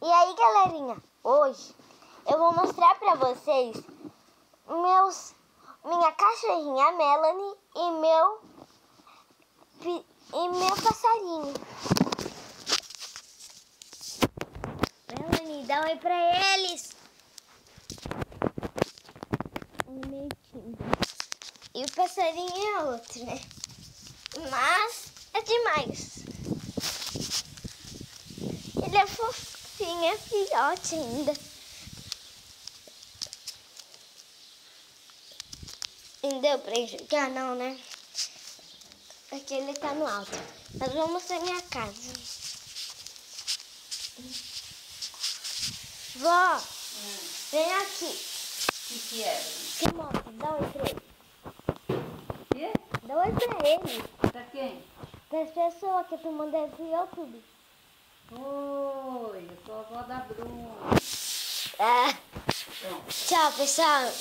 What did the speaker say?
E aí, galerinha, hoje eu vou mostrar pra vocês minha cachorrinha Melanie e meu passarinho. Melanie, dá um oi pra eles. Meio tímido. E o passarinho é outro, né? Mas é demais. Ele é fofinho, é filhote ainda. Não deu pra enxergar não, né? Aqui ele tá no alto. Mas vou mostrar minha casa. Vó, vem aqui. O que é? Que mostra, dá oi pra ele. Quê? Dá oi pra ele. Pra quem? Para as pessoas que tu mandou pro YouTube. Oi, eu sou a avó da Bruna. Ah, Pronto. tchau, pessoal.